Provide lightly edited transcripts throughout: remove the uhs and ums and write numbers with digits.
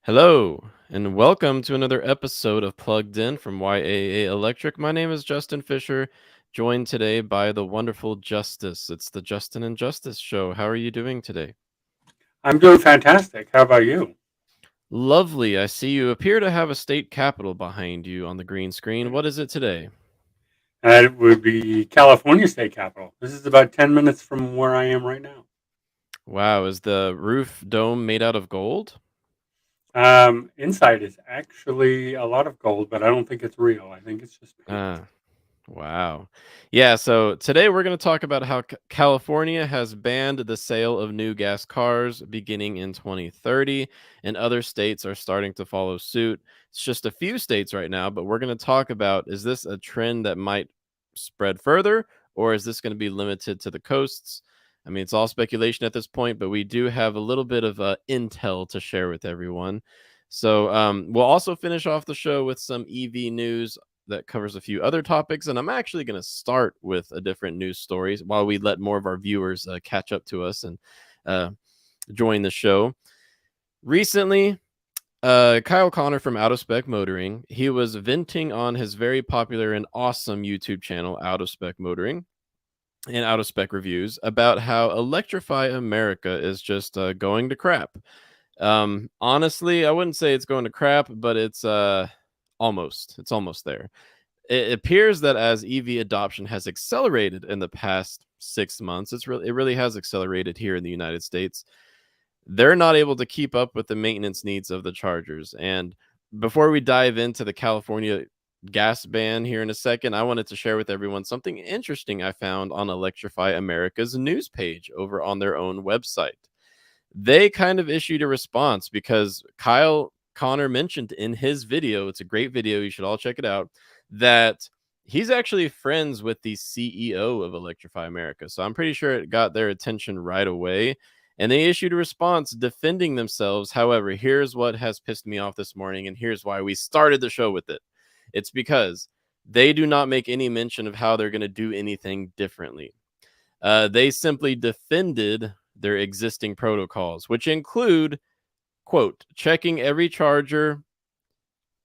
Hello, and welcome to another episode of Plugged In from YAA Electric. My name is Justin Fisher, joined today by the wonderful Justice. It's the Justin and Justice show. How are you doing today? I'm doing fantastic. How about you? Lovely. I see you appear to have a state capitol behind you on the green screen. What is it today? It would be California State Capitol. This is about 10 minutes from where I am right now. Wow, is the roof dome made out of gold? Inside is actually a lot of gold, but I don't think it's real. I think it's just paint. Ah, wow. Yeah, so today we're going to talk about how California has banned the sale of new gas cars beginning in 2030, and other states are starting to follow suit. It's just a few states right now, but we're going to talk about, is this a trend that might spread further, or is this going to be limited to the coasts? I mean, it's all speculation at this point, but we do have a little bit of intel to share with everyone. So we'll also finish off the show with some EV news that covers a few other topics. And I'm actually going to start with a different news story while we let more of our viewers catch up to us and uh, join the show. Recently, Kyle Connor from Out of Spec Motoring, he was venting on his very popular and awesome YouTube channel, Out of Spec Motoring, and Out of Spec Reviews, about how Electrify America is just going to crap. Honestly, I wouldn't say it's going to crap, but it's almost there. It appears that as EV adoption has accelerated in the past 6 months, it really has accelerated here in the United States. They're not able to keep up with the maintenance needs of the chargers. And before we dive into the California gas ban here in a second, I wanted to share with everyone something interesting I found on Electrify America's news page over on their own website. They kind of issued a response because Kyle Connor mentioned in his video, it's a great video, you should all check it out, that he's actually friends with the CEO of Electrify America. So I'm pretty sure it got their attention right away. And they issued a response defending themselves. However, here's what has pissed me off this morning, and here's why we started the show with it. It's because they do not make any mention of how they're going to do anything differently. They simply defended their existing protocols, which include, quote, checking every charger,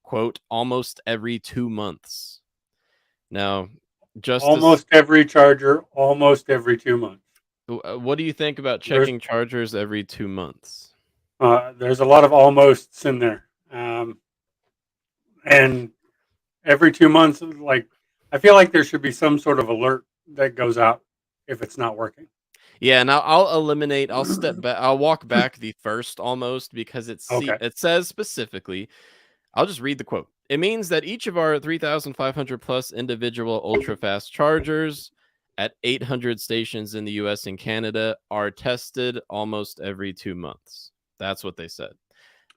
quote, almost every 2 months. Now, Justice, Almost every charger, almost every 2 months. what do you think about There's checking chargers every 2 months? there's a lot of almosts in there, and every 2 months, like I feel like there should be some sort of alert that goes out if it's not working. Yeah, and I'll eliminate. I'll step back. I'll walk back the first almost because Okay. it says specifically. I'll just read the quote. It means that each of our 3,500 plus individual ultra fast chargers at 800 stations in the US and Canada are tested almost every 2 months. That's what they said.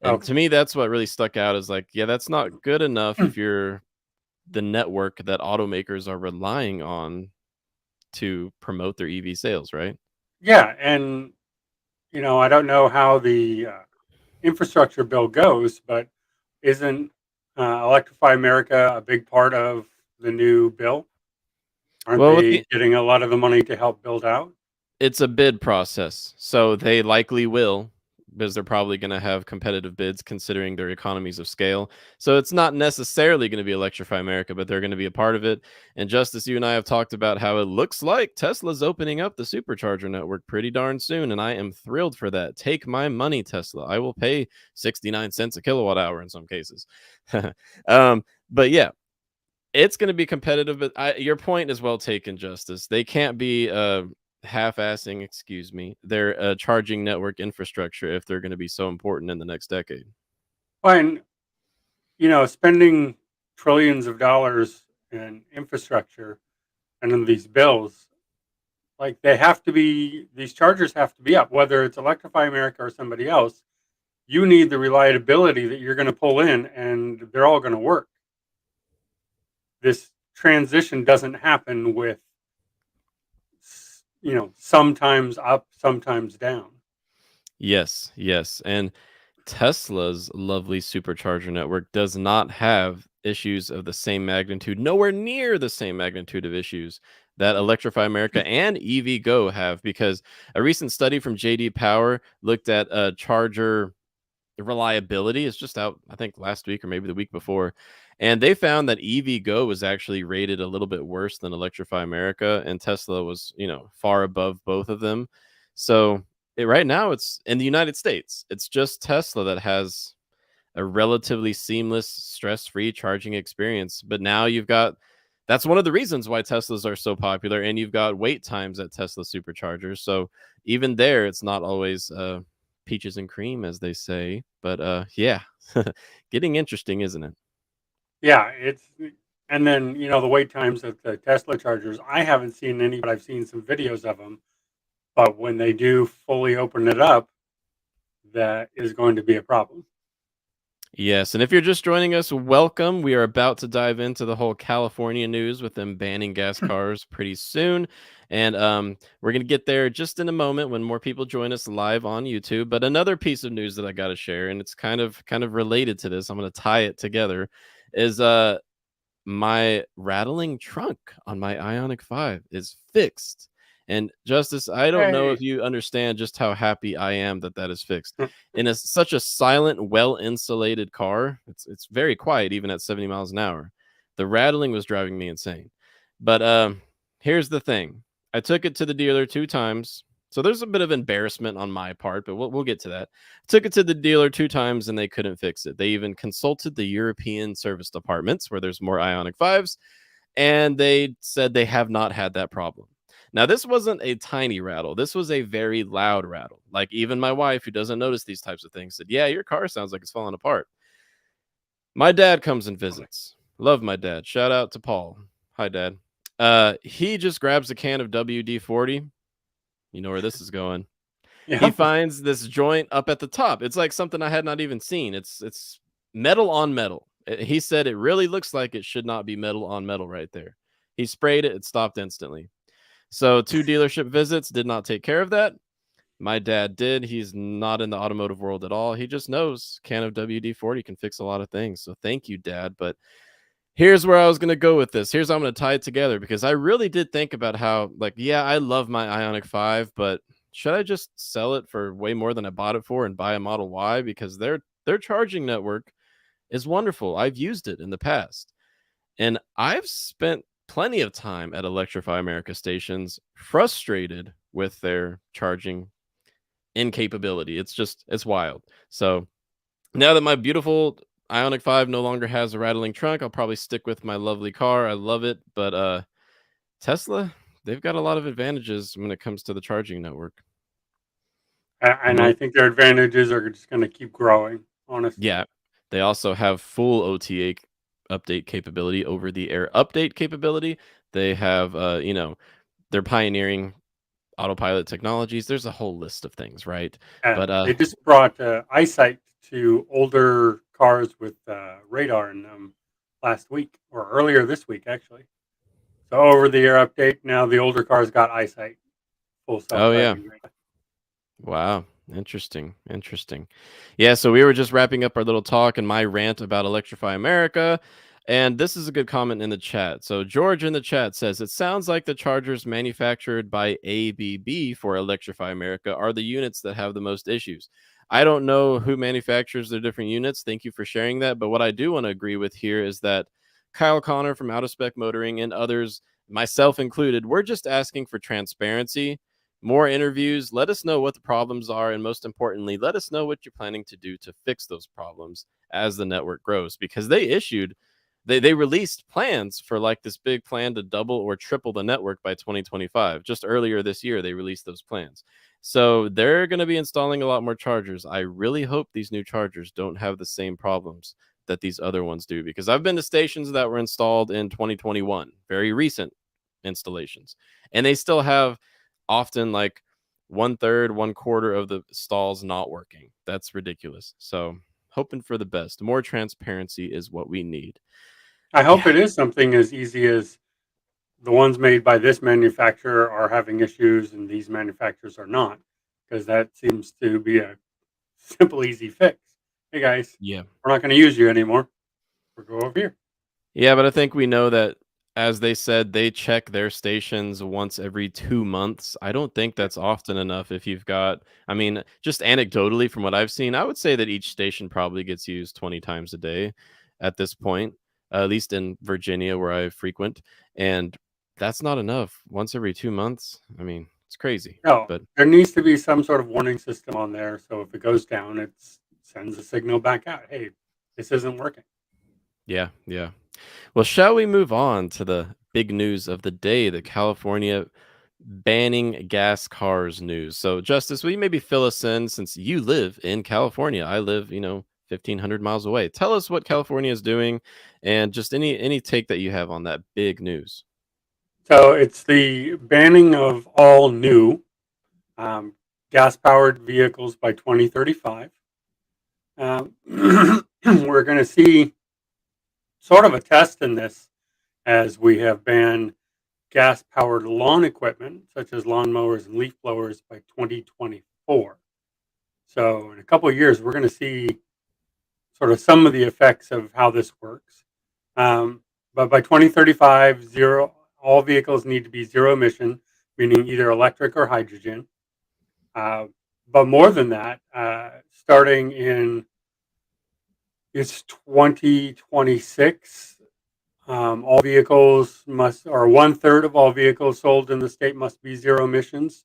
And Okay. to me, that's what really stuck out is like, yeah, that's not good enough if you're the network that automakers are relying on to promote their EV sales, right? Yeah, and I don't know how the infrastructure bill goes, but isn't Electrify America a big part of the new bill? Aren't Well, with they the getting a lot of the money to help build out? it's a bid process, so they likely will, because they're probably going to have competitive bids considering their economies of scale. So it's not necessarily going to be Electrify America, but they're going to be a part of it. And Justice, you and I have talked about how it looks like Tesla's opening up the supercharger network pretty darn soon, and I am thrilled for that. Take my money, Tesla. I will pay 69 cents a kilowatt hour in some cases. But yeah, it's going to be competitive, but your point is well taken, Justice. They can't be half-assing, excuse me, their charging network infrastructure if they're going to be so important in the next decade. Fine, spending trillions of dollars in infrastructure and in these bills, like these chargers have to be up, whether it's Electrify America or somebody else. You need the reliability that you're going to pull in, and they're all going to work. This transition doesn't happen with sometimes up, sometimes down. Yes, yes. And Tesla's lovely supercharger network does not have issues of the same magnitude, nowhere near the same magnitude of issues that Electrify America and EVgo have, because a recent study from JD Power looked at a charger reliability is just out, I think, last week or maybe the week before. And they found that EV Go was actually rated a little bit worse than Electrify America, and Tesla was, far above both of them. So right now, it's in the United States. It's just Tesla that has a relatively seamless, stress-free charging experience. But now that's one of the reasons why Teslas are so popular, and you've got wait times at Tesla superchargers. So even there, it's not always peaches and cream, as they say. But yeah, getting interesting, isn't it? Yeah, and then the wait times at the Tesla chargers. I haven't seen any, but I've seen some videos of them. But when they do fully open it up, that is going to be a problem. Yes, and if you're just joining us, welcome. We are about to dive into the whole California news with them banning gas cars pretty soon. And we're going to get there just in a moment when more people join us live on YouTube. But another piece of news that I got to share, and it's kind of related to this, I'm going to tie it together, is my rattling trunk on my Ionic 5 is fixed. And Justice, I don't know if Hey, you understand just how happy I am that that is fixed. In such a silent, well-insulated car, it's very quiet even at 70 miles an hour. The rattling was driving me insane. But here's the thing. I took it to the dealer 2 times. So there's a bit of embarrassment on my part, but we'll get to that. Took it to the dealer 2 times and they couldn't fix it. They even consulted the European service departments where there's more Ionic 5s, and they said they have not had that problem. Now, this wasn't a tiny rattle. This was a very loud rattle. Like, even my wife, who doesn't notice these types of things, said, "Yeah, your car sounds like it's falling apart." My dad comes and visits. Love my dad. Shout out to Paul. Hi, Dad. He just grabs a can of WD-40. You know where this is going. He yeah, finds this joint up at the top. It's like something I had not even seen. It's metal on metal. He said it really looks like it should not be metal on metal right there. He sprayed it, it stopped instantly. So 2 dealership visits did not take care of that. My dad did. He's not in the automotive world at all. He just knows can of WD-40 can fix a lot of things. So thank you, Dad. But here's where I was going to go with this. Here's how I'm going to tie it together, because I really did think about how, like, yeah, I love my Ionic 5, but should I just sell it for way more than I bought it for and buy a Model Y? Because their charging network is wonderful. I've used it in the past, and I've spent plenty of time at Electrify America stations frustrated with their charging incapability. It's wild. So now that my beautiful Ionic 5 no longer has a rattling trunk, I'll probably stick with my lovely car. I love it, but Tesla, they've got a lot of advantages when it comes to the charging network. and I Mo- think their advantages are just going to keep growing. Honestly, yeah, they also have full OTA update capability, over the air update capability. They have they're pioneering autopilot technologies. There's a whole list of things, right? But they just brought eyesight to older cars with radar in them last week or earlier this week, actually. So over the air update, now the older cars got eyesight, full self oh yeah. driving radar. Wow. Interesting. Interesting. Yeah. So we were just wrapping up our little talk and my rant about Electrify America. And this is a good comment in the chat. So George in the chat says, it sounds like the chargers manufactured by ABB for Electrify America are the units that have the most issues. I don't know who manufactures the different units. Thank you for sharing that. But what I do want to agree with here is that Kyle Connor from Out of Spec Motoring and others, myself included, we're just asking for transparency, more interviews. Let us know what the problems are, and most importantly, let us know what you're planning to do to fix those problems as the network grows, because they released plans for like this big plan to double or triple the network by 2025. Just earlier this year they released those plans. So they're going to be installing a lot more chargers. I really hope these new chargers don't have the same problems that these other ones do, because I've been to stations that were installed in 2021, very recent installations, and they still have often like 1/3, 1/4 of the stalls not working. That's ridiculous. So hoping for the best. More transparency is what we need. I hope Yeah. it is something as easy as the ones made by this manufacturer are having issues and these manufacturers are not, because that seems to be a simple, easy fix. Hey guys, Yeah. we're not going to use you anymore. We'll go over here. Yeah, but I think we know that as they said, they check their stations once every 2 months. I don't think Yeah. that's often enough if you've got I mean, just anecdotally from what I've seen, I would say that each station probably gets used 20 times a day at this point, at least in Virginia where I frequent, and that's not enough. Once every 2 months? I mean, it's crazy, No, but there needs to be some sort of warning system on there, so if it goes down, it sends a signal back out. Hey, this isn't working. yeah, yeah. Well, shall we move on to the big news of the day, the California banning gas cars news? So, Justice, will you maybe fill us in since you live in California? I live, 1,500 miles away. Tell us what California is doing and just any take that you have on that big news. So it's the banning of all new um, gas-powered vehicles by 2035. We're going to see sort of a test in this as we have banned gas-powered lawn equipment such as lawnmowers and leaf blowers by 2024. So in a couple of years, we're going to see sort of some of the effects of how this works. But by 2035, all vehicles need to be zero emission, meaning either electric or hydrogen. Uh, but more than that, starting in it's 2026, all vehicles must, or one third of all vehicles sold in the state must be zero emissions.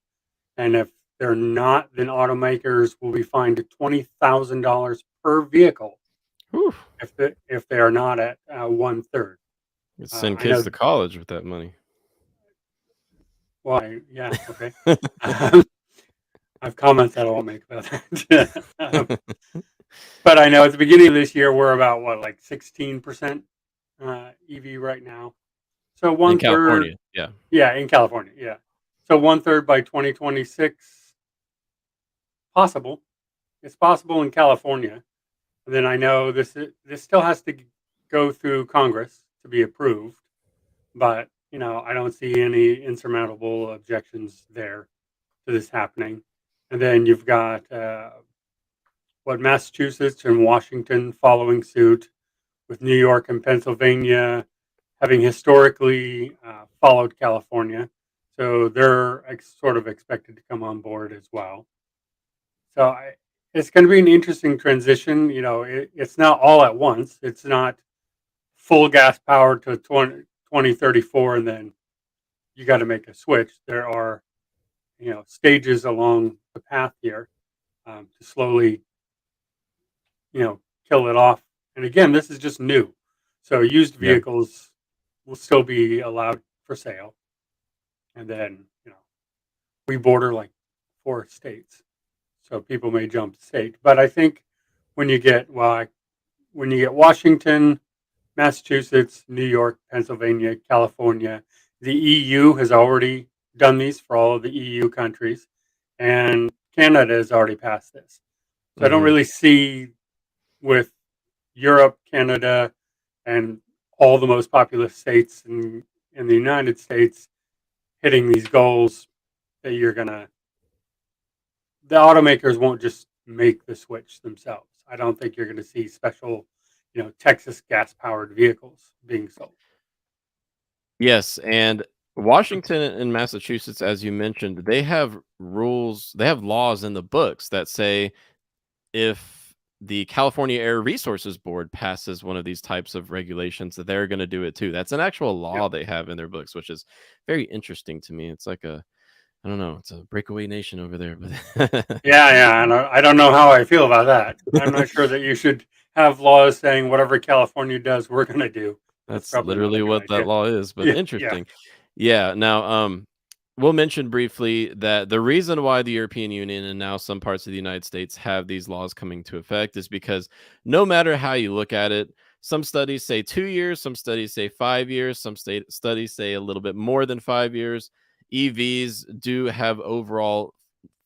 And if they're not, then automakers will be fined $20,000 per vehicle Whew. if they are not at one third. Let's send I kids know to college with that money. why. Yeah, okay. I have comments that I won't make about that. But I know at the beginning of this year we're about what, like 16% EV right now. So In one third, California, yeah. yeah, in California, yeah. So one third by 2026, possible. It's possible in California. And then I know this still has to go through Congress to be approved, but I don't see any insurmountable objections there to this happening. And then you've got Massachusetts and Washington following suit, with New York and Pennsylvania having historically followed California. So they're sort of expected to come on board as well. So it's going to be an interesting transition. It's not all at once. It's not full gas power to 2034 and then you got to make a switch. There are, stages along the path here to slowly, kill it off. And again, this is just new. So used Yeah. vehicles will still be allowed for sale. And then, we border like 4 states. So people may jump state. But I think when you get, Washington, Massachusetts, New York, Pennsylvania, California, the EU has already done these for all of the EU countries, and Canada has already passed this. So I don't Mhm. really see with Europe, Canada, and all the most populous states in the United States hitting these goals that the automakers won't just make the switch themselves. I don't think you're going to see special, Texas gas powered vehicles being sold. Yes, and Washington and Massachusetts, as you mentioned, they have laws in the books that say if the California Air Resources Board passes one of these types of regulations, that they're going to do it too. That's an actual Yeah. law they have in their books, which is very interesting to me. It's like I don't know, it's a breakaway nation over there, but Yeah, yeah, and I don't know how I feel about that. I'm not sure that you should have laws saying whatever California does, we're going to do. That's that's probably not a literally good what that idea. law is, but Yeah, yeah, interesting. Yeah, now, we'll mention briefly that the reason why the European Union and now some parts of the United States have these laws coming to effect is because no matter how you look at it, some studies say 2 years, some studies say 5 years, some studies say a little bit more than 5 years. EVs do have overall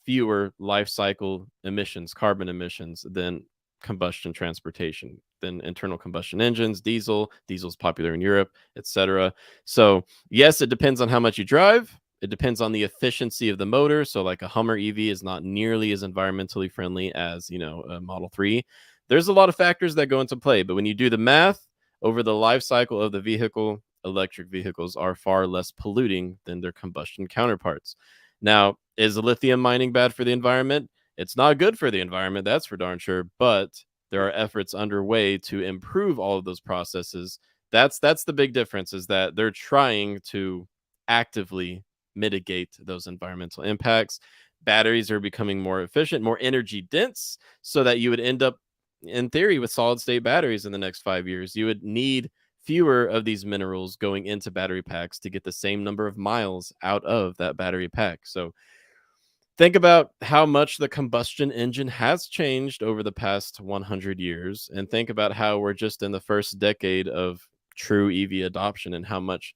fewer life cycle emissions, carbon emissions than combustion transportation, than internal combustion engines, diesel's popular in Europe, etc. So yes, it depends on how much you drive. It depends on the efficiency of the motor. So like a Hummer EV is not nearly as environmentally friendly as, a Model 3. There's a lot of factors that go into play, but when you do the math over the life cycle of the vehicle, electric vehicles are far less polluting than their combustion counterparts. Now, is lithium mining bad for the environment? It's not good for the environment, that's for darn sure, but there are efforts underway to improve all of those processes. That's the big difference, is that they're trying to actively mitigate those environmental impacts. Batteries are becoming more efficient, more energy dense, so that you would end up, in theory, with solid state batteries in the next 5 years. You would need fewer of these minerals going into battery packs to get the same number of miles out of that battery pack. So think about how much the combustion engine has changed over the past 100 years, and think about how we're just in the first decade of true EV adoption and how much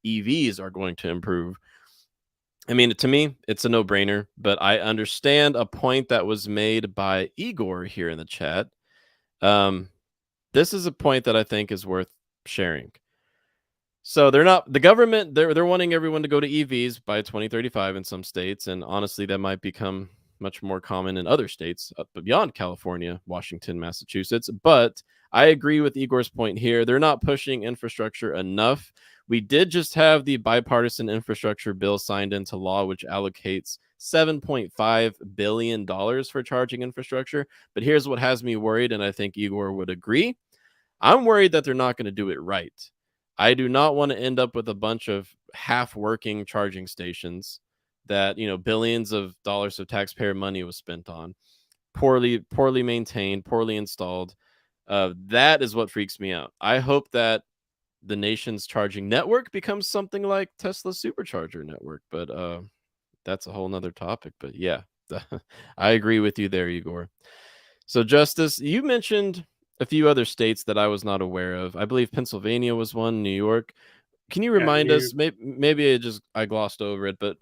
EVs are going to improve. I mean, to me, it's a no brainer, but I understand a point that was made by Igor here in the chat. Um, this is a point that I think is worth sharing. So they're not, the government, they're wanting everyone to go to EVs by 2035 in some states, and honestly that might become much more common in other states beyond California, Washington, Massachusetts. But I agree with Igor's point here. They're not pushing infrastructure enough. We did just have the bipartisan infrastructure bill signed into law, which allocates $7.5 billion for charging infrastructure. But here's what has me worried, and I think Igor would agree. I'm worried that they're not going to do it right. I do not want to end up with a bunch of half-working charging stations that, billions of dollars of taxpayer money was spent on, poorly maintained, poorly installed. That is what freaks me out. I hope that the nation's charging network becomes something like Tesla's supercharger network, but that's a whole nother topic. But yeah, I agree with you there, Igor. So, Justice, you mentioned a few other states that I was not aware of. I believe Pennsylvania was one, New York. Can you Yeah, remind us? Maybe I glossed over it, but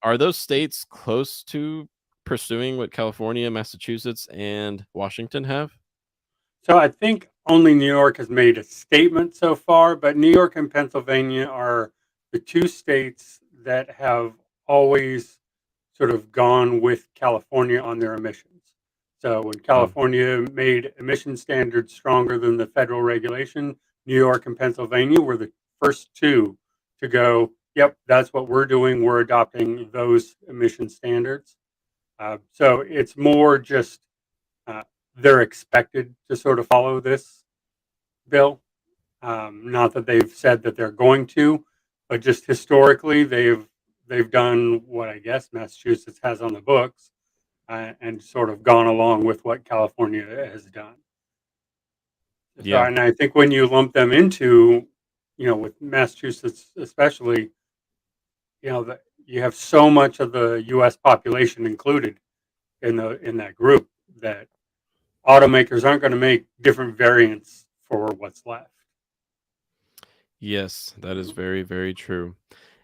are those states close to pursuing what California, Massachusetts, and Washington have? so I think only New York has made a statement so far, but New York and Pennsylvania are the two states that have always sort of gone with California on their emissions. So when Oh, California made emission standards stronger than the federal regulation, New York and Pennsylvania were the first two to go, yep, that's what we're doing. We're adopting those emission standards. So it's more just uh, they're expected to sort of follow this bill. Not that they've said that they're going to, but just historically they've done what I guess Massachusetts has on the books, and sort of gone along with what California has done. So, yeah. and I think when you lump them into, with Massachusetts especially, you have so much of the U.S. population included in that group that automakers aren't going to make different variants for what's left. Yes, that is very, very true.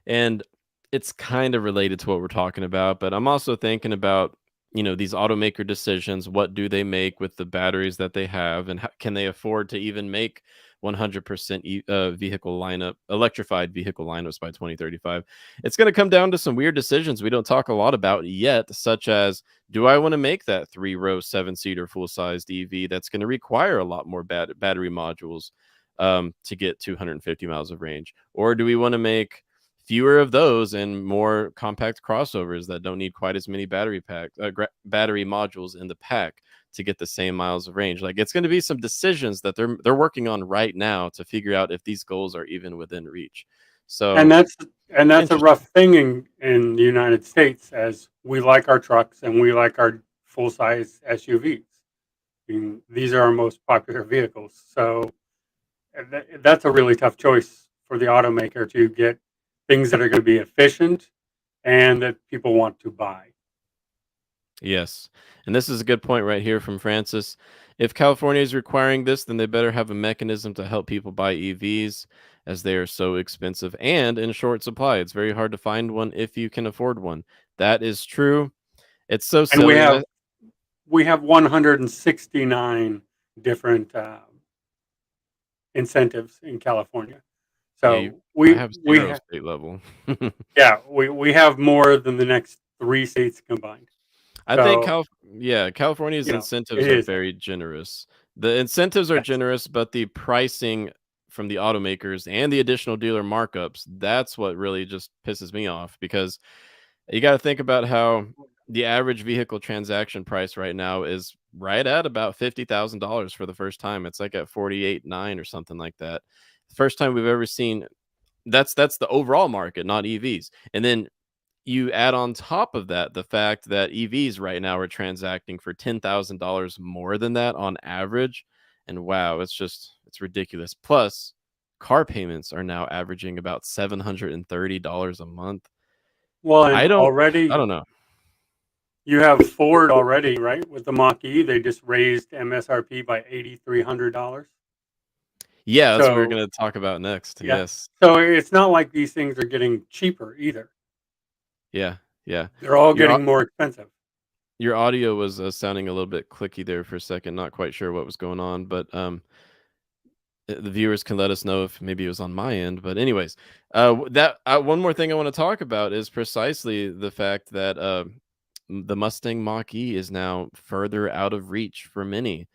And it's kind of related to what we're talking about, but I'm also thinking about, these automaker decisions. What do they make with the batteries that they have, and how, can they afford to even make 100% vehicle lineup, electrified vehicle lineups by 2035? It's going to come down to some weird decisions we don't talk a lot about yet, such as, do I want to make that 3-row, 7-seater full-sized EV that's going to require a lot more battery modules to get 250 miles of range? Or do we want to make fewer of those and more compact crossovers that don't need quite as many battery modules in the pack to get the same miles of range? Like, it's going to be some decisions that they're working on right now to figure out if these goals are even within reach. And So that's a interesting. rough thing in the United States, as we like our trucks and we like our full size SUVs. I mean, these are our most popular vehicles. So that's a really tough choice for the automaker to get things that are going to be efficient and that people want to buy. Yes. And this is a good point right here from Francis. If California is requiring this, then they better have a mechanism to help people buy EVs, as they are so expensive and in short supply. It's very hard to find one if you can afford one. That is true. It's so And we silly. have we have 169 different incentives in California. Yeah, So I have zero state level. we have more than the next three states combined. I think So California's it incentives are is very generous. The incentives are yes, generous, but the pricing from the automakers and the additional dealer markups, that's what really just pisses me off, because you got to think about how the average vehicle transaction price right now is right at about $50,000 for the first time. It's like at 48.9 or something like that. First time we've ever seen. That's the overall market, not EVs. And then you add on top of that the fact that EVs right now are transacting for $10,000 more than that on average. And wow, it's ridiculous. Plus, car payments are now averaging about $730 a month. Well, and I don't I already don't know. you have Ford already, right? With the Mach-E, they just raised MSRP by $8,300. Yeah, that's what we're So gonna talk about next. yeah, Yes. so it's not like these things are getting cheaper either. Yeah, yeah. They're all Your au getting more expensive. your audio was, sounding a little bit clicky there for a second, not quite sure what was going on, but, the viewers can let us know if maybe it was on my end. But anyways, one more thing I want to talk about is precisely the fact that the Mustang Mach-E is now further out of reach for many.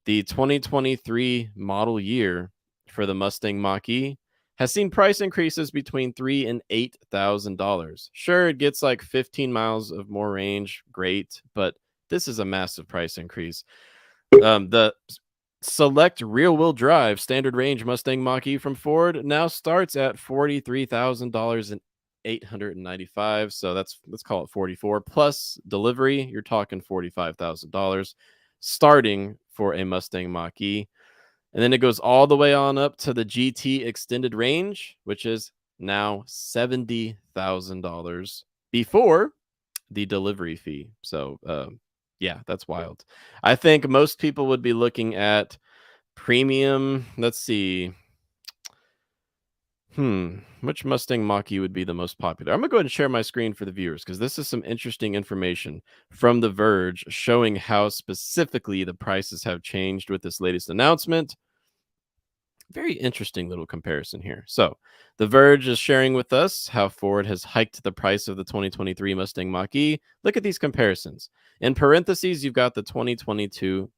The 2023 model year for the Mustang Mach-E has seen price increases between $3,000 and $8,000. Sure, it gets like 15 miles of more range, great, but this is a massive price increase. The select rear-wheel drive standard range Mustang Mach-E from Ford now starts at $43,895. So let's call it 44 plus delivery. You're talking $45,000 starting for a Mustang Mach-E. And then it goes all the way on up to the GT extended range, which is now $70,000 before the delivery fee. So, yeah, that's wild. I think most people would be looking at premium. Let's see. Which Mustang Mach-E would be the most popular? I'm gonna go ahead and share my screen for the viewers because this is some interesting information from The Verge showing how specifically the prices have changed with this latest announcement. Very interesting little comparison here. So, The Verge is sharing with us how Ford has hiked the price of the 2023 Mustang Mach-E. Look at these comparisons. In parentheses, you've got the 2022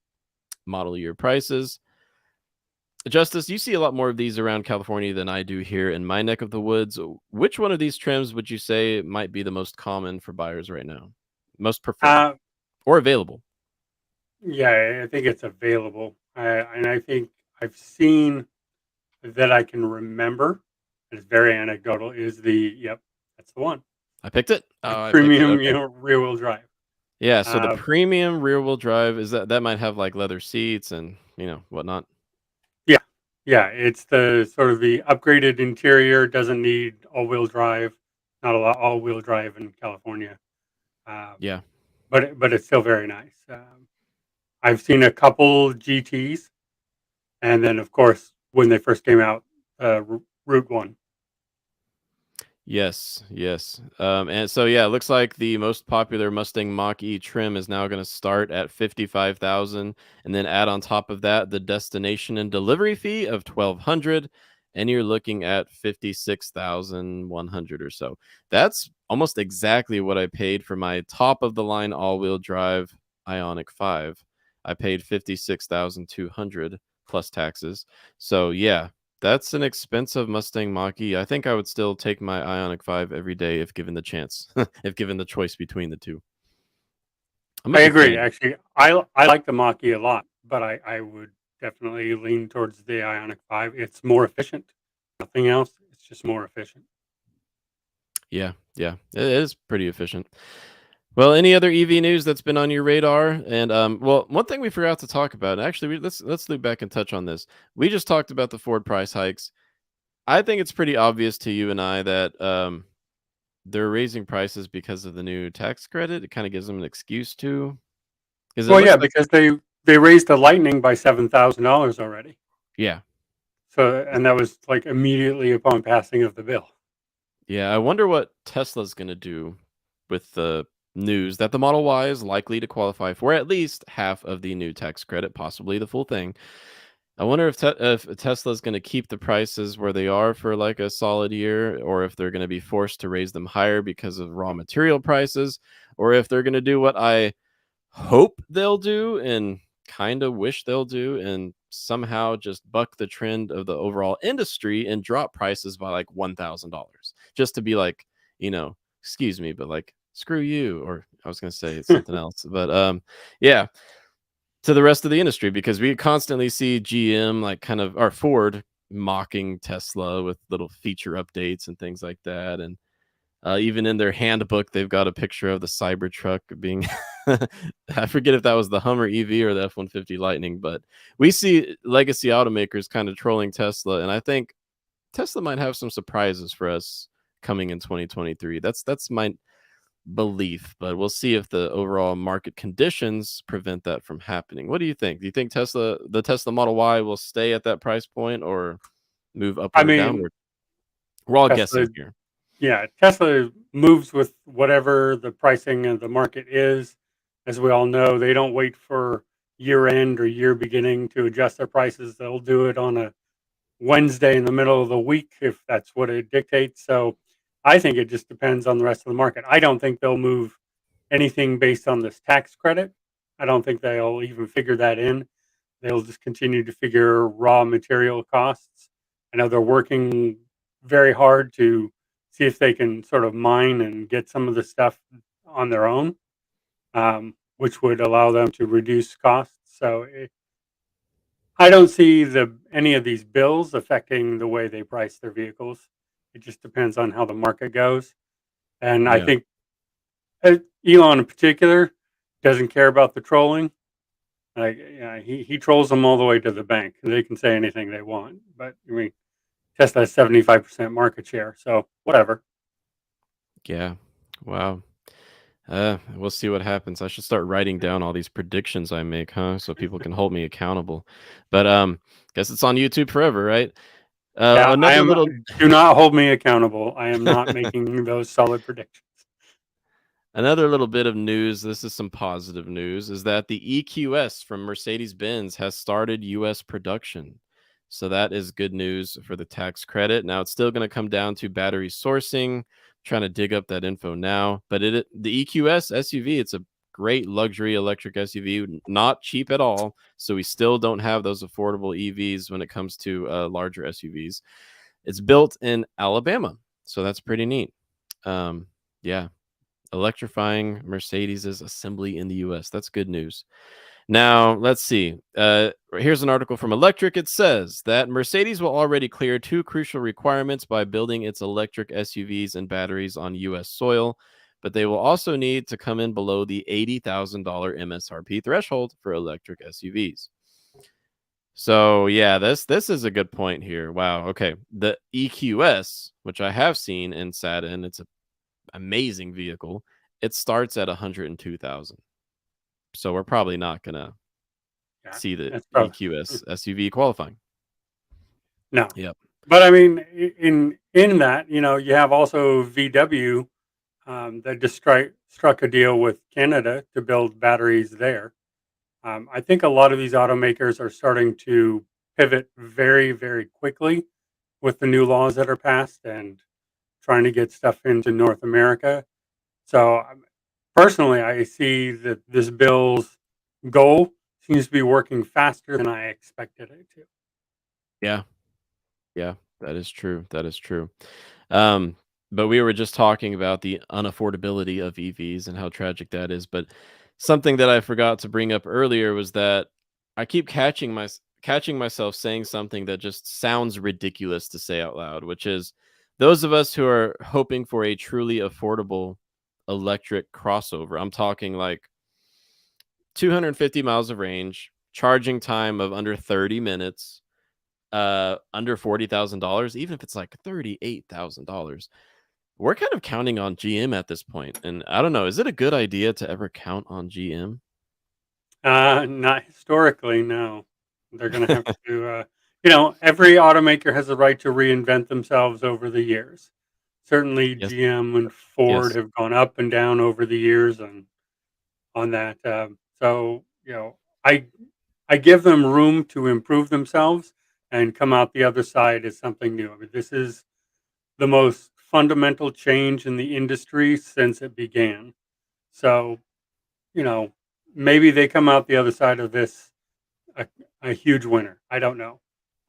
model year prices. Justice, you see a lot more of these around California than I do here in my neck of the woods. Which one of these trims would you say might be the most common for buyers right now? Most preferred Uh, or available? yeah, I think it's available. And I think I've seen that I can remember. It's very anecdotal. Is yep, that's the one. I picked it. The Oh, I picked it. premium, Okay. rear wheel drive. Yeah, so the Uh, premium rear wheel drive is that might have like leather seats and, whatnot. yeah, yeah. It's the sort of the upgraded interior. Doesn't need all wheel drive. Not a lot all wheel drive in California. Um, Yeah. but it's still very nice. I've seen a couple GTs, and then of course when they first came out, Route One. Yes, yes. And so yeah, it looks like the most popular Mustang Mach-E trim is now going to start at 55,000, and then add on top of that the destination and delivery fee of 1,200, and you're looking at 56,100 or so. That's almost exactly what I paid for my top of the line all-wheel drive Ioniq 5. I paid 56,200 plus taxes. So yeah, that's an expensive Mustang Mach-E. I think I would still take my Ioniq 5 every day if given the chance, if given the choice between the two. I'm a I big agree. fan. Actually, I like the Mach-E a lot, but I would definitely lean towards the Ioniq 5. It's more efficient. Nothing else. It's just more efficient. Yeah, yeah, it is pretty efficient. Well, any other EV news that's been on your radar? And well, one thing we forgot to talk about. Actually, let's loop back and touch on this. We just talked about the Ford price hikes. I think it's pretty obvious to you and I that they're raising prices because of the new tax credit. It kind of gives them an excuse to, because it Well, looks yeah, like, because they raised the Lightning by $7,000 already. yeah. So, and that was like immediately upon passing of the bill. Yeah, I wonder what Tesla's going to do with the news that the Model Y is likely to qualify for at least half of the new tax credit, possibly the full thing. I wonder if Tesla's going to keep the prices where they are for like a solid year, or if they're going to be forced to raise them higher because of raw material prices, or if they're going to do what I hope they'll do and kind of wish they'll do and somehow just buck the trend of the overall industry and drop prices by like $1,000 just to be like, excuse me, but like screw you, or I was going to say something else. But yeah, to the rest of the industry, because we constantly see GM like kind of, or Ford mocking Tesla with little feature updates and things like that. And even in their handbook, they've got a picture of the Cybertruck being I forget if that was the Hummer EV or the F-150 Lightning, but we see legacy automakers kind of trolling Tesla, and I think Tesla might have some surprises for us coming in 2023. That's my belief, but we'll see if the overall market conditions prevent that from happening. What do you think? Do you think the Tesla Model Y will stay at that price point or move I upward or mean, downward? We're all Tesla, guessing here. yeah, Tesla moves with whatever the pricing of the market is. As we all know, they don't wait for year end or year beginning to adjust their prices. They'll do it on a Wednesday in the middle of the week if that's what it dictates. So I think it just depends on the rest of the market. I don't think they'll move anything based on this tax credit. I don't think they'll even figure that in. They'll just continue to figure raw material costs. I know they're working very hard to see if they can sort of mine and get some of the stuff on their own, which would allow them to reduce costs. So I don't see any of these bills affecting the way they price their vehicles. It just depends on how the market goes. And I Yeah. think Elon in particular doesn't care about the trolling. Like, yeah, he trolls them all the way to the bank. They can say anything they want, but I mean, Tesla has 75% market share, so whatever. Yeah. Wow. We'll see what happens. I should start writing down all these predictions I make, huh? So people can hold me accountable. But guess it's on YouTube forever, right? Yeah, I Another am. little Do not hold me accountable. I am not making those solid predictions. Another little bit of news, this is some positive news, is that the EQS from Mercedes-Benz has started US production. So that is good news for the tax credit. Now it's still going to come down to battery sourcing. Trying to dig up that info now, but the EQS SUV, it's a great luxury electric SUV, not cheap at all. So we still don't have those affordable EVs when it comes to larger SUVs. It's built in Alabama, so that's pretty neat. Yeah, electrifying Mercedes's assembly in the US. That's good news. Now, let's see. Here's an article from Electric. It says that Mercedes will already clear two crucial requirements by building its electric SUVs and batteries on US soil, but they will also need to come in below the $80,000 MSRP threshold for electric SUVs. So, yeah, this is a good point here. Wow. Okay. The EQS, which I have seen and sat in, it's an amazing vehicle. It starts at 102,000. So we're probably not gonna Yeah, see the that's probably EQS SUV qualifying. no. Yep. But I mean, in that, you have also VW that just struck a deal with Canada to build batteries there. I think a lot of these automakers are starting to pivot very, very quickly with the new laws that are passed and trying to get stuff into North America. So personally, I see that this bill's goal seems to be working faster than I expected it to. Yeah. Yeah. That is true. That is true. Um, but we were just talking about the unaffordability of EVs and how tragic that is. But something that I forgot to bring up earlier was that I keep catching myself saying something that just sounds ridiculous to say out loud, which is those of us who are hoping for a truly affordable electric crossover. I'm talking like 250 miles of range, charging time of under 30 minutes, under $40,000, even if it's like $38,000. We're kind of counting on GM at this point, and I don't know, is it a good idea to ever count on GM? Not historically, no. They're going to have to, every automaker has a right to reinvent themselves over the years. Certainly, Yes, GM and Ford yes. have gone up and down over the years, and on that. So, I I give them room to improve themselves and come out the other side as something new. I mean, this is the most fundamental change in the industry since it began. So, you know, maybe they come out the other side of this a, a huge winner. I don't know.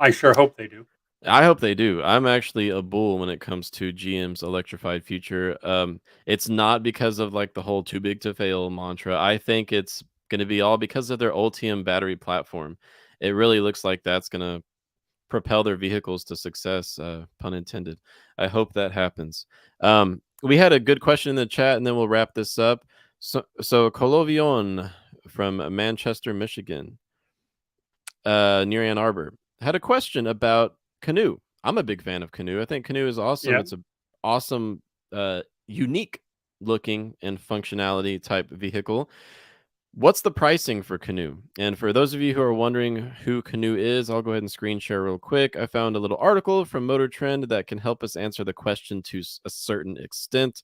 I sure hope they do. I hope they do. I'm actually a bull when it comes to GM's electrified future. It's not because of like the whole "too big to fail" mantra. I think it's going to be all because of their Ultium battery platform. It really looks like that's going to propel their vehicles to success, pun intended. I hope that happens. We had a good question in the chat, and then we'll wrap this up. So Colovion from Manchester, Michigan, near Ann Arbor, had a question about Canoe. I'm a big fan of Canoe. I think Canoe is awesome. Yeah. It's a awesome, unique looking and functionality type vehicle. What's the pricing for Canoe? And for those of you who are wondering who Canoe is, I'll go ahead and screen share real quick. I found a little article from Motor Trend that can help us answer the question to a certain extent,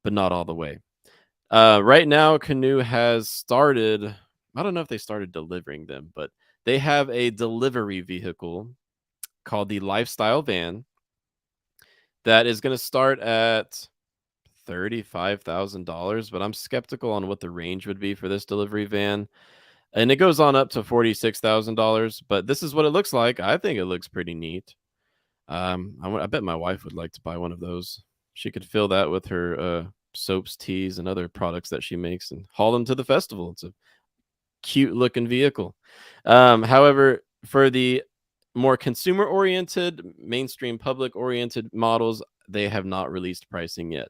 but not all the way. Right now, Canoe has started. I don't know if they started delivering them, but they have a delivery vehicle called the Lifestyle Van that is going to start at $35,000. But I'm skeptical on what the range would be for this delivery van. And it goes on up to $46,000. But this is what it looks like. I think it looks pretty neat. I bet my wife would like to buy one of those. She could fill that with her soaps, teas, and other products that she makes and haul them to the festival. It's a cute looking vehicle. However, for the more consumer oriented, mainstream public oriented models, they have not released pricing yet.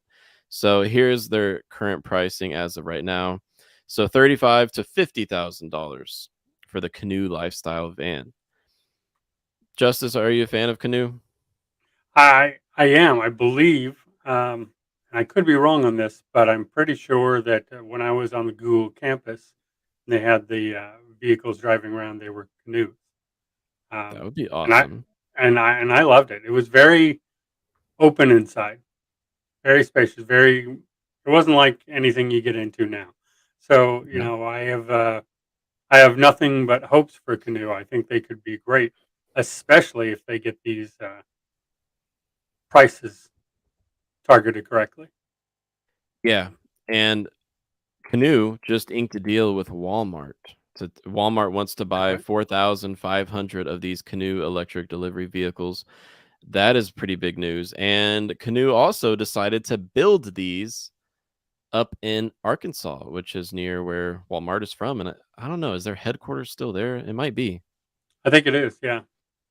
So here's their current pricing as of right now. So $35,000 to $50,000 for the Canoe Lifestyle Van. Justice, are you a fan of Canoe? I am. I believe. And I could be wrong on this, but I'm pretty sure that when I was on the Google campus, they had the vehicles driving around. They were canoes. That Um, would be and I awesome. and I loved it. It was very open inside, very spacious. Very. It wasn't like anything you get into now. So Yeah. I have nothing but hopes for Canoe. I think they could be great, especially if they get these prices targeted correctly. Yeah. And Canoe just inked a deal with Walmart. Walmart wants to That buy right? 4,500 of these Canoe electric delivery vehicles. That is pretty big news. And Canoe also decided to build these up in Arkansas, which is near where Walmart is from. And I don't know, is their headquarters still there? It might be. I think it is. Yeah.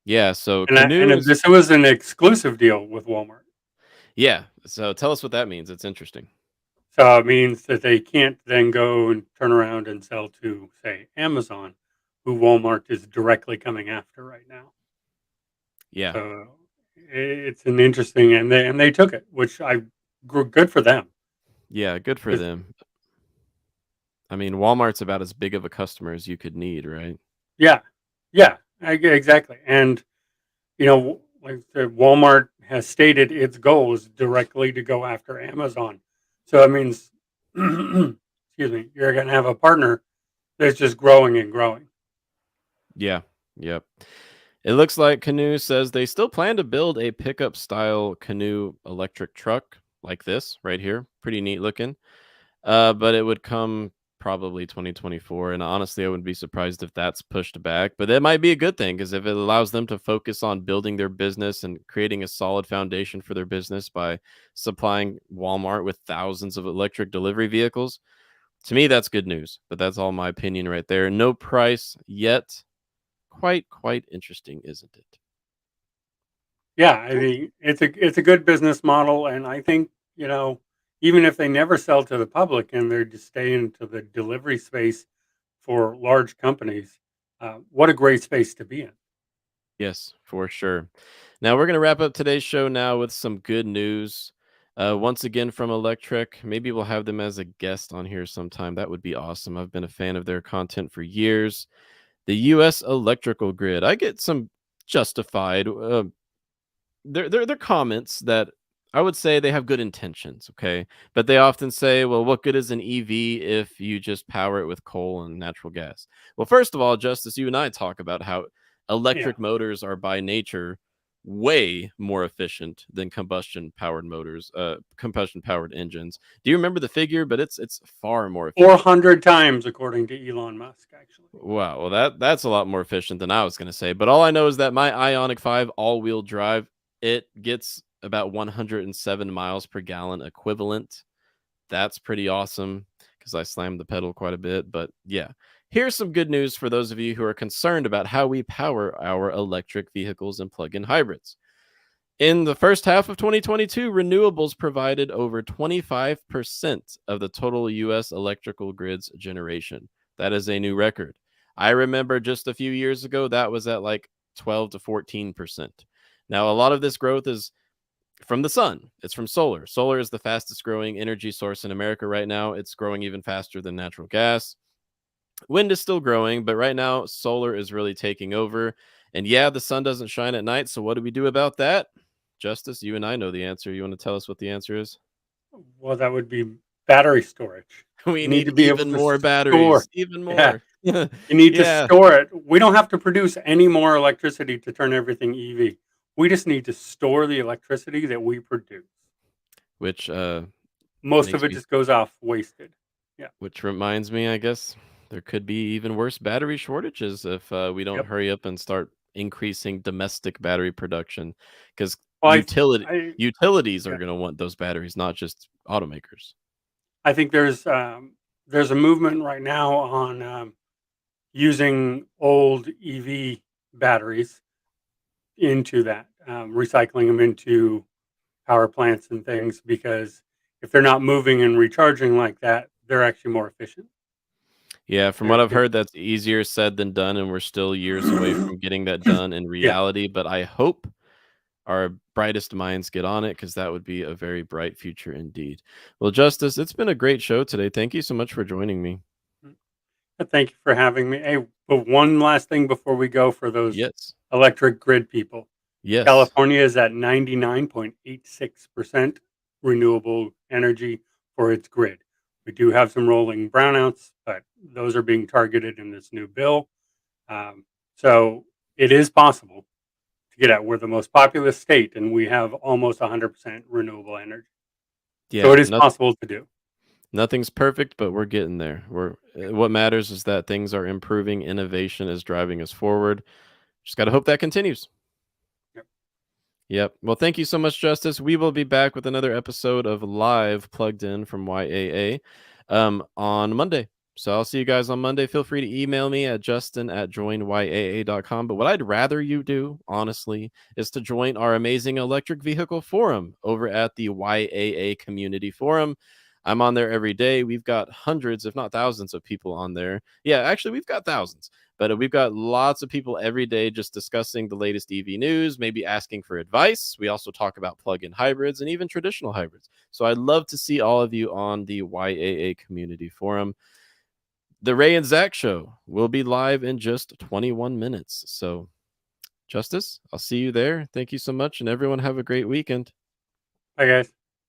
Yeah. So And Canoe if is, this was an exclusive deal with Walmart. yeah. So tell us what that means. It's interesting. So it means that they can't then go and turn around and sell to, say, Amazon, who Walmart is directly coming after right now. Yeah. So it's an interesting, and they took it, which good for them. Yeah. Good for 'Cause- them. I mean, Walmart's about as big of a customer as you could need, right? yeah, yeah, exactly. And like I said, Walmart has stated its goal is directly to go after Amazon. So that means, excuse me, you're going to have a partner that's just growing and growing. Yeah. Yep. It looks like Canoe says they still plan to build a pickup style Canoe electric truck like this right here. Pretty neat looking. But it would come probably 2024. And honestly, I wouldn't be surprised if that's pushed back. But that might be a good thing because if it allows them to focus on building their business and creating a solid foundation for their business by supplying Walmart with thousands of electric delivery vehicles, to me, that's good news. But that's all my opinion right there. No price yet. Quite interesting, isn't it? Yeah, I mean it's a good business model, and I think even if they never sell to the public and they're just staying to the delivery space for large companies, what a great space to be in. Yes, for sure. Now we're gonna wrap up today's show now with some good news. Once again from Electric. Maybe we'll have them as a guest on here sometime. That would be awesome. I've been a fan of their content for years. The U.S. electrical grid. I get some justified their comments that I would say they have good intentions, okay? But they often say, well, what good is an EV if you just power it with coal and natural gas? Well, first of all, Justice, you and I talk about how Yeah, electric motors are by nature way more efficient than combustion powered engines. Do you remember the figure? But it's far more efficient. 400 times, according to Elon Musk, actually. Wow, well that's a lot more efficient than I was going to say. But all I know is that my Ioniq 5 all-wheel drive, it gets about 107 miles per gallon equivalent. That's pretty awesome because I slammed the pedal quite a bit. But yeah, here's some good news for those of you who are concerned about how we power our electric vehicles and plug-in hybrids. In the first half of 2022, renewables provided over 25% of the total US electrical grid's generation. That is a new record. I remember just a few years ago that was at like 12 to 14%. Now, a lot of this growth is from the sun. It's from solar. Solar is the fastest growing energy source in America right now. It's growing even faster than natural gas. Wind is still growing, but right now solar is really taking over. And yeah, the sun doesn't shine at night. So what do we do about that? Justice, you and I know the answer. You want to tell us what the answer is? Well, that would be battery storage. We You need need to be able even to more store. batteries, even Yeah, more. you need to Yeah, store it. We don't have to produce any more electricity to turn everything EV. We just need to store the electricity that we produce. which Most of makes it me just goes off wasted. Yeah. which reminds me, I guess there could be even worse battery shortages if we don't Yep. hurry up and start increasing domestic battery production because Well, I utilities are yeah. going to want those batteries, not just automakers. I think there's a movement right now on using old EV batteries into that, recycling them into power plants and things because if they're not moving and recharging like that, they're actually more efficient. Yeah, from And what I've it, heard, that's easier said than done, and we're still years away from getting that done in yeah, reality. But I hope our brightest minds get on it because that would be a very bright future indeed. Well, Justice, it's been a great show today. Thank you so much for joining me. thank you for having me. Hey, but one last thing before we go for those Yes. electric grid people. Yes. California is at 99.86% renewable energy for its grid. We do have some rolling brownouts, but those are being targeted in this new bill. So it is possible to get at. We're the most populous state, and we have almost 100% renewable energy. So Yeah. it is possible to do. Nothing's perfect, but we're getting there. What matters is that things are improving. Innovation is driving us forward. Just got to hope that continues. Yep. Yep. Well, thank you so much, Justice. We will be back with another episode of Live Plugged In from YAA on Monday. So I'll see you guys on Monday. Feel free to email me at justin@joinyaa.com. But what I'd rather you do, honestly, is to join our amazing electric vehicle forum over at the YAA Community Forum. I'm on there every day. We've got hundreds, if not thousands, of people on there. Yeah, actually, we've got thousands. But we've got lots of people every day just discussing the latest EV news, maybe asking for advice. We also talk about plug-in hybrids and even traditional hybrids. So I'd love to see all of you on the YAA Community Forum. The Ray and Zach Show will be live in just 21 minutes. So, Justice, I'll see you there. Thank you so much, and everyone have a great weekend. Bye, guys.